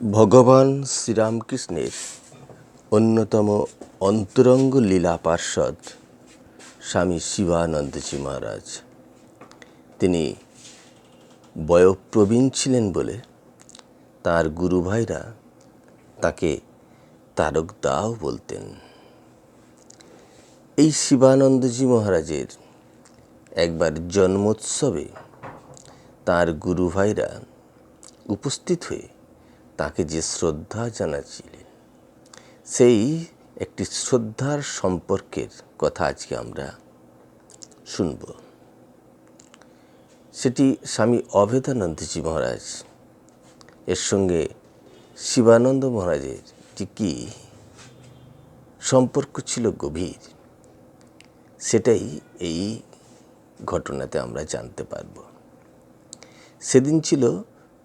ভগবান শ্রীরামকৃষ্ণের অন্যতম অন্তরঙ্গ লীলা পার্ষদ স্বামী শিবানন্দজি মহারাজ। তিনি বয়োপ্রবীণ ছিলেন বলে তাঁর গুরু ভাইরা তাকে তারকদাও বলতেন। এই শিবানন্দজি মহারাজের একবার জন্মোৎসবে তাঁর গুরু ভাইরা উপস্থিত হয়ে তাকে যে শ্রদ্ধা জানাচ্ছিলেন, সেই একটি শ্রদ্ধার সম্পর্কের কথা আজকে আমরা শুনব। সেটি স্বামী অভেদানন্দজি মহারাজ এর সঙ্গে শিবানন্দ মহারাজের কি সম্পর্ক ছিল গভীর, সেটাই এই ঘটনাতে আমরা জানতে পারব। সেদিন ছিল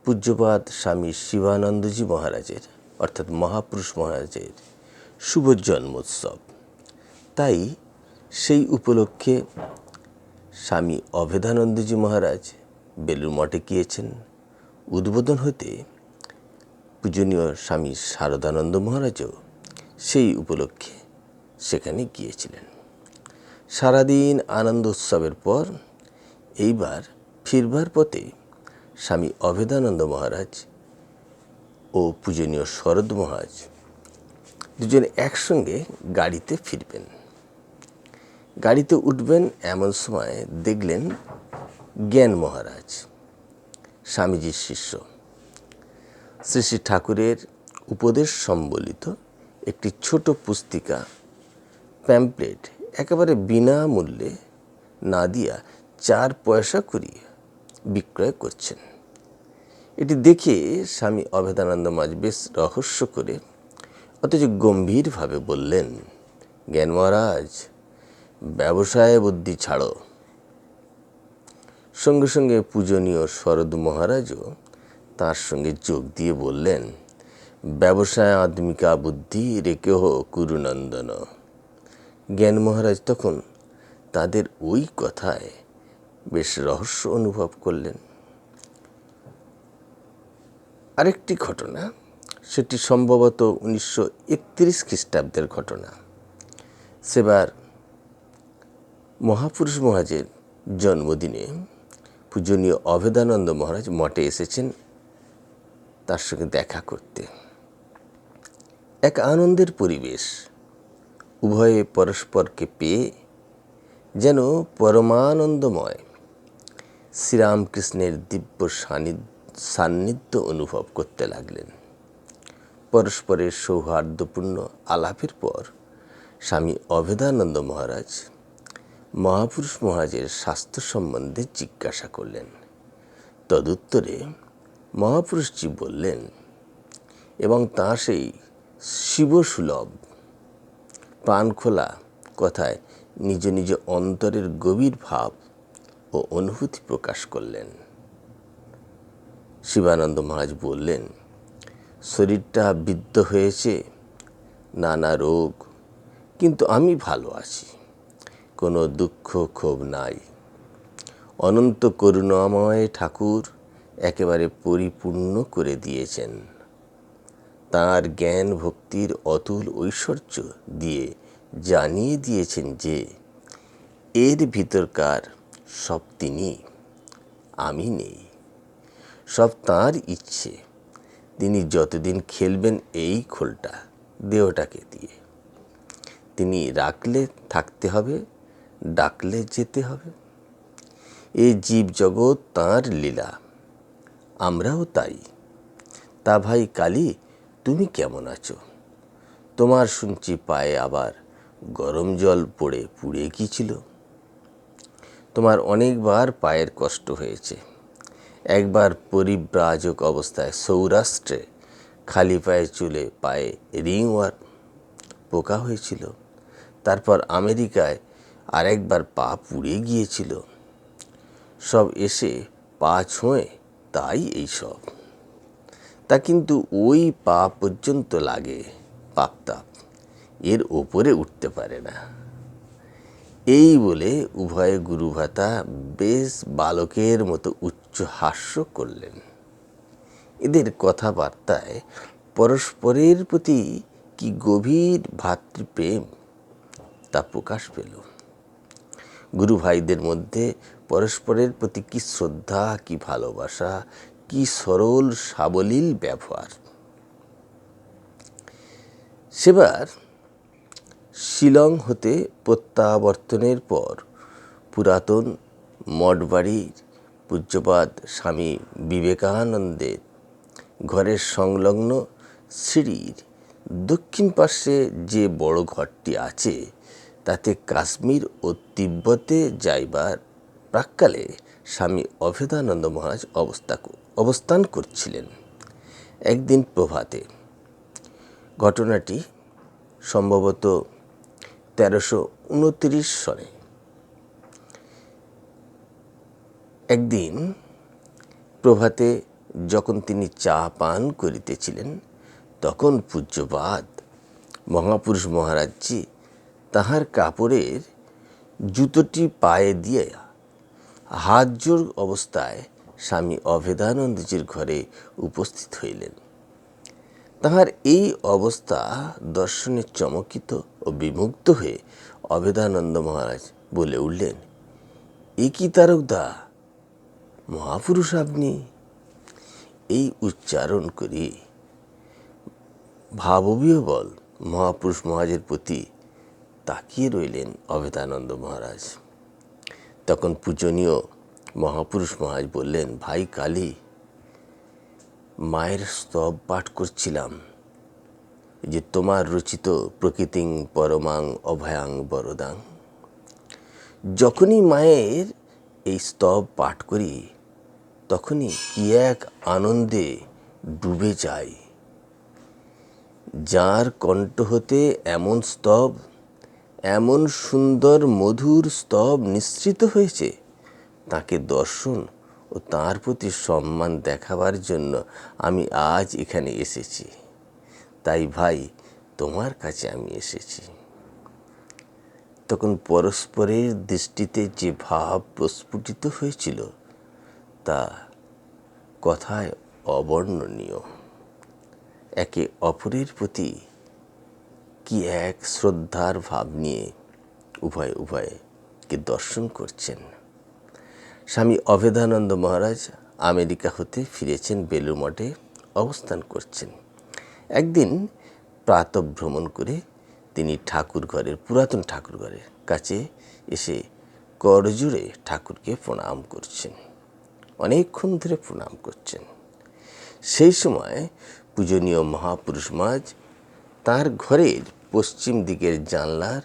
পূজ্যপাদ স্বামী শিবানন্দজি মহারাজের অর্থাৎ মহাপুরুষ মহারাজের শুভ জন্মোৎসব। তাই সেই উপলক্ষে স্বামী অভেদানন্দজি মহারাজ বেলুড় মঠে গিয়েছেন। উদ্বোধন হতে পূজনীয় স্বামী শারদানন্দ মহারাজও সেই উপলক্ষে সেখানে গিয়েছিলেন। সারাদিন আনন্দ উৎসবের পর এইবার ফিরবার পথে স্বামী অভেদানন্দ মহারাজ ও পূজনীয় শরৎ মহারাজ দুজনে একসঙ্গে গাড়িতে ফিরবেন। গাড়িতে উঠবেন এমন সময় দেখলেন জ্ঞান মহারাজ, স্বামীজির শিষ্য, শ্রী শ্রী ঠাকুরের উপদেশ সম্বলিত একটি ছোট পুস্তিকা প্যাম্পলেট একেবারে বিনামূল্যে না দিয়া 4 পয়সা করিয়ে বিক্রয় করছেন। এটি দেখে স্বামী অভেদানন্দ মহারাজ বেশ রহস্য করে অথচ গম্ভীরভাবে বললেন, জ্ঞান মহারাজ, ব্যবসায় বুদ্ধি ছাড়ো। সঙ্গে সঙ্গে পূজনীয় শরৎ মহারাজও তার সঙ্গে যোগ দিয়ে বললেন, ব্যবসায় আদমিকা বুদ্ধি রেখে হো কুরুনন্দন। জ্ঞান মহারাজ তখন তাদের ওই কথায় বেশ রহস্য অনুভব করলেন। আরেকটি ঘটনা, সেটি সম্ভবত 1931 খ্রিস্টাব্দের ঘটনা। সেবার মহাপুরুষ মহারাজের জন্মদিনে পূজনীয় অভেদানন্দ মহারাজ মঠে এসেছেন তার সঙ্গে দেখা করতে। এক আনন্দের পরিবেশ, উভয়ে পরস্পরকে পেয়ে যেন পরমানন্দময় শ্রীরামকৃষ্ণের দিব্য সান্নিধ্য অনুভব করতে লাগলেন। পরস্পরের সৌহার্দ্যপূর্ণ আলাপের পর স্বামী অভেদানন্দ মহারাজ মহাপুরুষ মহারাজের স্বাস্থ্য সম্বন্ধে জিজ্ঞাসা করলেন। তদুত্তরে মহাপুরুষজি বললেন এবং তা সেই শিবসুলভ প্রাণখোলা কথায় নিজ নিজ অন্তরের গভীর ভাব ও অনুভূতি প্রকাশ করলেন। শিবানন্দ মহারাজ বললেন, শরীরটা বিদ্ধ হয়েছে, নানা রোগ, কিন্তু আমি ভালো আছি, কোনো দুঃখ ক্ষোভ নাই। অনন্ত করুণাময় ঠাকুর একেবারে পরিপূর্ণ করে দিয়েছেন। তাঁর জ্ঞান ভক্তির অতুল ঐশ্বর্য দিয়ে জানিয়ে দিয়েছেন যে এর ভিতরকার সব তিনি, আমি নেই। সব তাঁর ইচ্ছে। তিনি যতদিন খেলবেন এই খোলটা দেহটাকে দিয়ে। তিনি রাখলে থাকতে হবে, ডাকলে যেতে হবে। এই জীব জগৎ তাঁর লীলা, আমরাও তাই। তা ভাই কালী, তুমি কেমন আছো? তোমার শুনছি পায়ে আবার গরম জল পড়ে পুড়ে গিয়েছিল। তোমার অনেকবার পায়ের কষ্ট হয়েছে। একবার পরিব্রাজক অবস্থায় সৌরাষ্ট্রে খালি পায়ে চুলে পায়ে রিংওয়ার্ম পোকা হয়েছিল। তারপর আমেরিকায় আরেকবার পা পুড়ে গিয়েছিল। সব এসে পা ছোঁয়ে, তাই এইসব। তা কিন্তু ওই পা পর্যন্ত লাগে পাপতাপ, এর ওপরে উঠতে পারে না। এই বলে উভয় গুরুভাতা বেশ বালকের মতো উচ্চ হাস্য করলেন। এদের কথাবার্তায় পরস্পরের প্রতি কি গভীর ভ্রাতৃপ্রেম তা প্রকাশ পেল। গুরু ভাইদের মধ্যে পরস্পরের প্রতি কি শ্রদ্ধা, কি ভালোবাসা, কি সরল সাবলীল ব্যবহার। সেবার শিলং হতে প্রত্যাবর্তনের পর পুরাতন মঠবাড়ির পূজ্যপাদ স্বামী বিবেকানন্দের ঘরের সংলগ্ন সিঁড়ির দক্ষিণ পাশে যে বড় ঘরটি আছে, তাতে কাশ্মীর ও তিব্বতে যাইবার প্রাক্কালে স্বামী অভেদানন্দ মহারাজ অবস্থান করছিলেন। একদিন প্রভাতে, ঘটনাটি সম্ভবত 1329 সনে, একদিন প্রভাতে যখন তিনি চা পান করিতেছিলেন, তখন পূজ্যপাদ মহাপুরুষ মহারাজজি তাহার কাপড়ের জুতোটি পায়ে দিয়ে হাত জোড় অবস্থায় স্বামী অভেদানন্দজির ঘরে উপস্থিত হইলেন। তাহার এই অবস্থা দর্শনে চমকিত ও বিমুগ্ধ হয়ে অভেদানন্দ মহারাজ বলে উঠলেন, এ কি তারকদা, মহাপুরুষ আপনি? এই উচ্চারণ করি ভাববিহ্বল মহাপুরুষ মহারাজের প্রতি তাকিয়ে রইলেন অভেদানন্দ মহারাজ। তখন পূজনীয় মহাপুরুষ মহারাজ বললেন, ভাই কালী, মায়ের স্তব পাঠ করছিলাম, যে তোমার রচিত প্রকৃতিং পরমাং অভয়াং বরদাং। যখনই মায়ের এই স্তব পাঠ করি, তখনই কি এক আনন্দে ডুবে যাই। যার কণ্ঠ হতে এমন স্তব, এমন সুন্দর মধুর স্তব নিঃসৃত হয়েছে, তাকে দর্শন ও তাঁর প্রতি সম্মান দেখাবার জন্য আমি আজ এখানে এসেছি। তাই ভাই, তোমার কাছে আমি এসেছি। তখন পরস্পরের দৃষ্টিতে যে ভাব প্রস্ফুটিত হয়েছিল, তা কথায় অবর্ণনীয়। একে অপরের প্রতি কি এক শ্রদ্ধার ভাব নিয়ে উভয়কে দর্শন করছেন। স্বামী অভেদানন্দ মহারাজ আমেরিকা হতে ফিরেছেন, বেলুড় মঠে অবস্থান করছেন। একদিন প্রাতঃভ্রমণ করে তিনি পুরাতন ঠাকুরঘরের কাছে এসে করজোড়ে ঠাকুরকে প্রণাম করছেন, অনেকক্ষণ ধরে প্রণাম করছেন। সেই সময় পূজনীয় মহাপুরুষ মহারাজ তার ঘরের পশ্চিম দিকের জানলার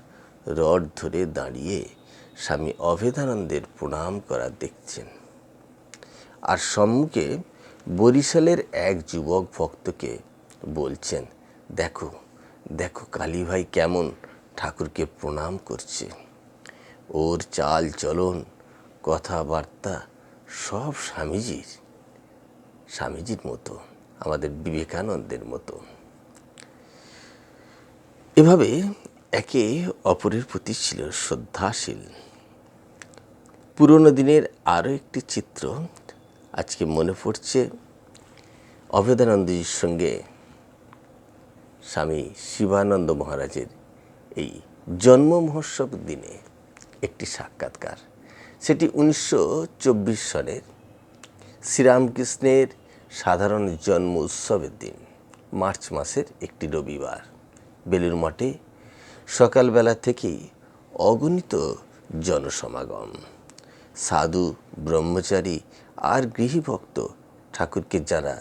রড ধরে দাঁড়িয়ে স্বামী অভেদানন্দের প্রণাম করা দেখছেন। আর সম্মুখে বরিশালের এক যুবক ভক্তকে বলছেন, দেখো দেখো কালী ভাই কেমন ঠাকুরকে প্রণাম করছে। ওর চাল চলন, কথাবার্তা সব স্বামীজির মতো, আমাদের বিবেকানন্দের মতো। এভাবে একে অপরের প্রতি ছিল শ্রদ্ধাশীল। পুরনো দিনের আরও একটি চিত্র আজকে মনে পড়ছে। অভেদানন্দজির সঙ্গে স্বামী শিবানন্দ মহারাজের এই জন্ম মহোৎসব দিনে একটি সাক্ষাৎকার। সেটি 1924 সনের শ্রীরামকৃষ্ণের সাধারণ জন্ম উৎসবের দিন, মার্চ মাসের একটি রবিবার। বেলুড় মঠে সকালবেলা থেকেই অগণিত জনসমাগম। সাধু, ব্রহ্মচারী আর গৃহীভক্ত ঠাকুরকে যারা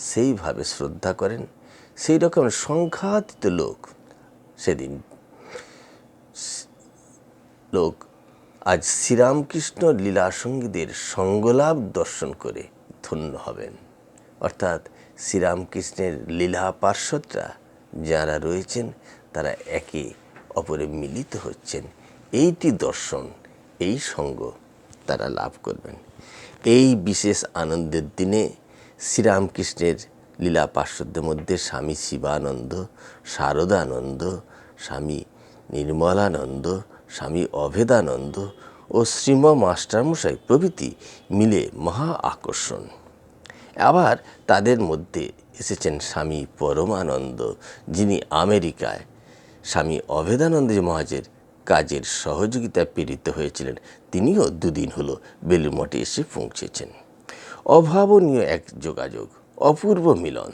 সেইভাবে শ্রদ্ধা করেন, সেই রকম সংখ্যাতীত লোক আজ শ্রীরামকৃষ্ণ লীলাসঙ্গীদের সঙ্গলাভ দর্শন করে ধন্য হবেন। অর্থাৎ শ্রীরামকৃষ্ণের লীলা পার্শ্বদরা যারা রয়েছেন, তারা একে অপরে মিলিত হচ্ছেন। এইটি দর্শন, এই সঙ্গ তারা লাভ করবেন। এই বিশেষ আনন্দের দিনে শ্রীরামকৃষ্ণের লীলা পার্শ্বদের মধ্যে স্বামী শিবানন্দ, শারদানন্দ, স্বামী নির্মলানন্দ, স্বামী অভেদানন্দ ও শ্রীম মাস্টারমশাই প্রভৃতি মিলে মহা আকর্ষণ। আবার তাদের মধ্যে এসেছেন স্বামী পরমানন্দ, যিনি আমেরিকায় স্বামী অভেদানন্দ মহারাজের কাজের সহযোগিতায় প্রেরিত হয়েছিলেন। তিনিও দুদিন হলো বেলুড় মঠে এসে পৌঁছেছেন। অভাবনীয় এক যোগাযোগ, অপূর্ব মিলন।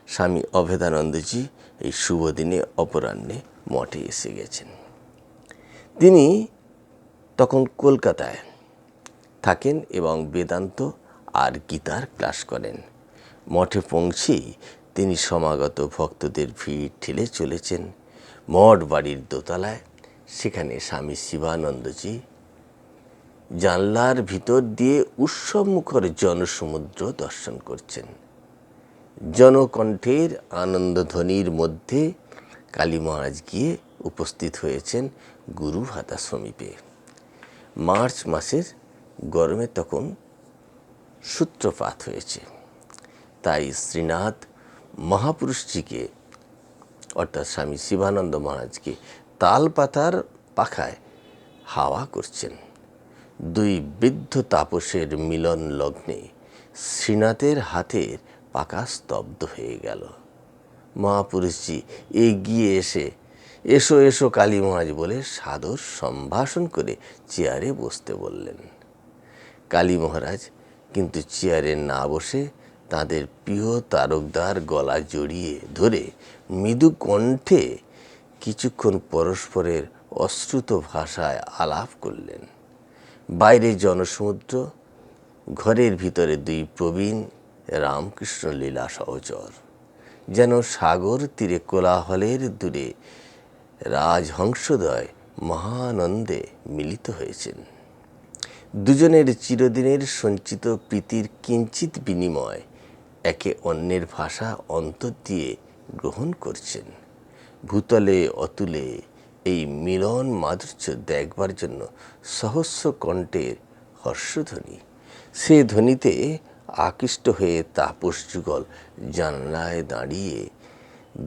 স্বামী অভেদানন্দজি এই শুভ দিনে অপরাহ্নে মঠে এসে গেছেন। তিনি তখন কলকাতায় থাকেন এবং বেদান্ত আর গীতার ক্লাস করেন। মঠে পৌঁছেই তিনি সমাগত ভক্তদের ভিড় ঠেলে চলেছেন মঠ বাড়ির দোতলায়। সেখানে স্বামী শিবানন্দজি জানলার ভিতর দিয়ে উৎসবমুখর জনসমুদ্র দর্শন করছেন। জনকণ্ঠের আনন্দধ্বনির মধ্যে কালী মহারাজ গিয়ে উপস্থিত হয়েছেন গুরুভাতা সমীপে। মার্চ মাসের গরমে তখন সূত্রপাত হয়েছে, তাই শ্রীনাথ মহাপুরুষজিকে অর্থাৎ স্বামী শিবানন্দ মহারাজকে তাল পাতার পাখায় হাওয়া করছেন। দুই বৃদ্ধ তাপসের মিলন লগ্নে শ্রীনাথের হাতের পাকা স্তব্ধ হয়ে গেল। মহাপুরুষজি এগিয়ে এসে এসো এসো কালী মহারাজ বলে সাদর সম্ভাষণ করে চেয়ারে বসতে বললেন। কালী মহারাজ কিন্তু চেয়ারে না বসে তাদের প্রিয় তারকদার গলা জড়িয়ে ধরে মৃদু কণ্ঠে কিছুক্ষণ পরস্পরের অশ্রুত ভাষায় আলাপ করলেন। বাইরে জনসমুদ্র, ঘরের ভিতরে দুই প্রবীণ রামকৃষ্ণ লীলা সহচর যেন সাগর তীরে কোলাহলের দূরে রাজহংসদয় মহানন্দে মিলিত হয়েছেন। দুজনের চিরদিনের সঞ্চিত প্রীতির কিঞ্চিত বিনিময় একে অন্যের ভাষা অন্তর দিয়ে গ্রহণ করছেন। ভূতলে অতুলে এই মিলন মাধুর্য দেখবার জন্য সহস্র কণ্ঠের হর্ষধ্বনি। সে ধ্বনিতে আকৃষ্ট হয়ে তাপস যুগল জানলায় দাঁড়িয়ে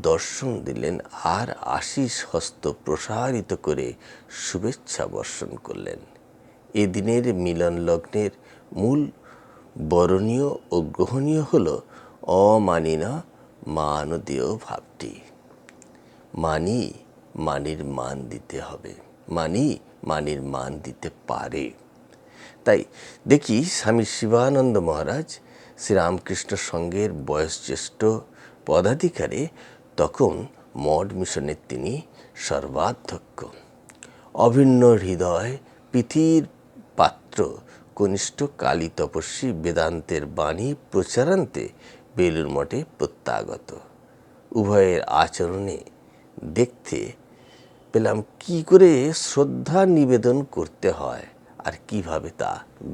দর্শন দিলেন আর আশিস হস্ত প্রসারিত করে শুভেচ্ছা বর্ষণ করলেন। এদিনের মিলন লগ্নের মূল বরণীয় ও গ্রহণীয় হল অমানিনা মানদেয় ভাবটি। মানি মানির মান দিতে হবে, মানি মানির মান দিতে পারে। তাই দেখি স্বামী শিবানন্দ মহারাজ শ্রীরামকৃষ্ণ সংঘের বয়োজ্যেষ্ঠ পদাধিকারে, তখন মঠ মিশনের তিনি সর্বাধ্যক্ষ। অভিন্ন হৃদয় পৃথির পাত্র কনিষ্ঠ কালী তপস্বী বেদান্তের বাণী প্রচারান্তে বেলুড় মঠে প্রত্যাগত। উভয়ের আচরণে দেখতে পেলাম কি করে শ্রদ্ধা নিবেদন করতে হয় আর কিভাবে তা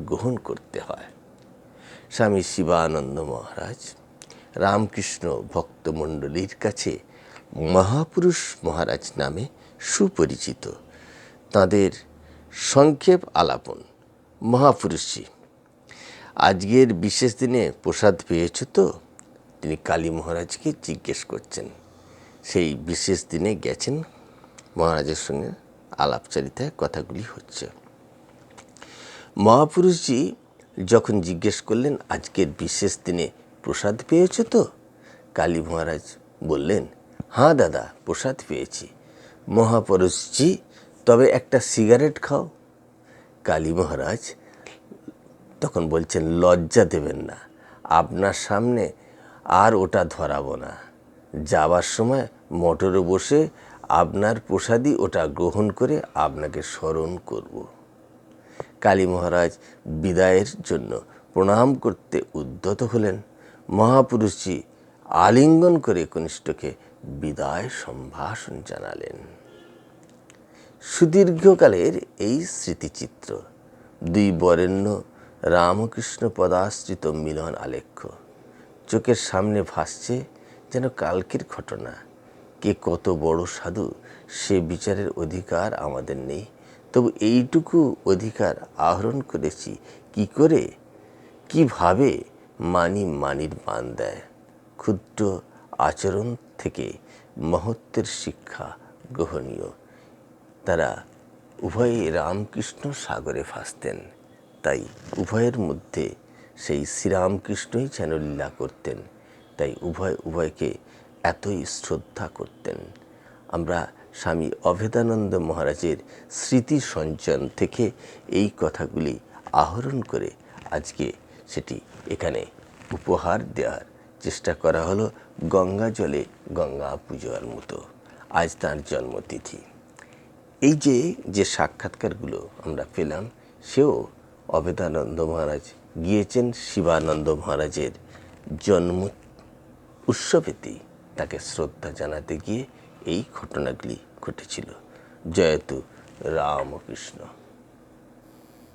গ্রহণ করতে হয়। স্বামী শিবানন্দ মহারাজ রামকৃষ্ণ ভক্তমণ্ডলীর কাছে মহাপুরুষ মহারাজ নামে সুপরিচিত। তাঁদের সংক্ষেপ আলাপন, মহাপুরুষজি আজকের বিশেষ দিনে প্রসাদ পেয়েছ তো? তিনি কালী মহারাজকে জিজ্ঞেস করছেন। সেই বিশেষ দিনে গেছেন, মহারাজের সঙ্গে আলাপচারিতায় কথাগুলি হচ্ছে। মহাপুরুষজি যখন জিজ্ঞেস করলেন আজকের বিশেষ দিনে প্রসাদ পেয়েছ তো, কালী মহারাজ বললেন হ্যাঁ দাদা প্রসাদ পেয়েছি। মহাপুরুষজি তবে একটা সিগারেট খাও। কালী মহারাজ তখন বলছেন লজ্জা দেবেন না, আপনার সামনে আর ওটা ধরাবো না। যাবার সময় মোটরে বসে আপনার প্রসাদই ওটা গ্রহণ করে আপনাকে স্মরণ করব। কালী মহারাজ বিদায়ের জন্য প্রণাম করতে উদ্যত হলেন। মহাপুরুষজি আলিঙ্গন করে কনিষ্ঠকে বিদায় সম্ভাষণ জানালেন। সুদীর্ঘকালের এই স্মৃতিচিত্র, দুই বরেণ্য রামকৃষ্ণ পদাশ্রিত মিলন আলেখ্য চোখের সামনে ভাসছে যেন কালকের ঘটনা। কে কত বড় সাধু সে বিচারের অধিকার আমাদের নেই, তবু এইটুকু অধিকার আহরণ করেছি কি করে, কিভাবে মানি মানির মান দেয়। ক্ষুদ্র আচরণ থেকে মহত্বের শিক্ষা গ্রহণীয়। তারা উভয়ে রামকৃষ্ণ সাগরে ভাসতেন, তাই উভয়ের মধ্যে সেই শ্রীরামকৃষ্ণই যেন লীলা করতেন, তাই উভয়কে এতই শ্রদ্ধা করতেন। আমরা স্বামী অভেদানন্দ মহারাজের স্মৃতি সঞ্চয়ন থেকে এই কথাগুলি আহরণ করে আজকে সেটি এখানে উপহার দেওয়ার চেষ্টা করা হলো, গঙ্গা জলে গঙ্গা পূজার মতো। আজ তাঁর জন্মতিথি। এই যে সাক্ষাৎকারগুলো আমরা পেলাম, সেও অভেদানন্দ মহারাজ গিয়েছেন শিবানন্দ মহারাজের জন্ম উৎসবেতেই তাকে শ্রদ্ধা জানাতে গিয়ে এই ঘটনাগুলি ঘটেছিল। জয়তু রামকৃষ্ণ।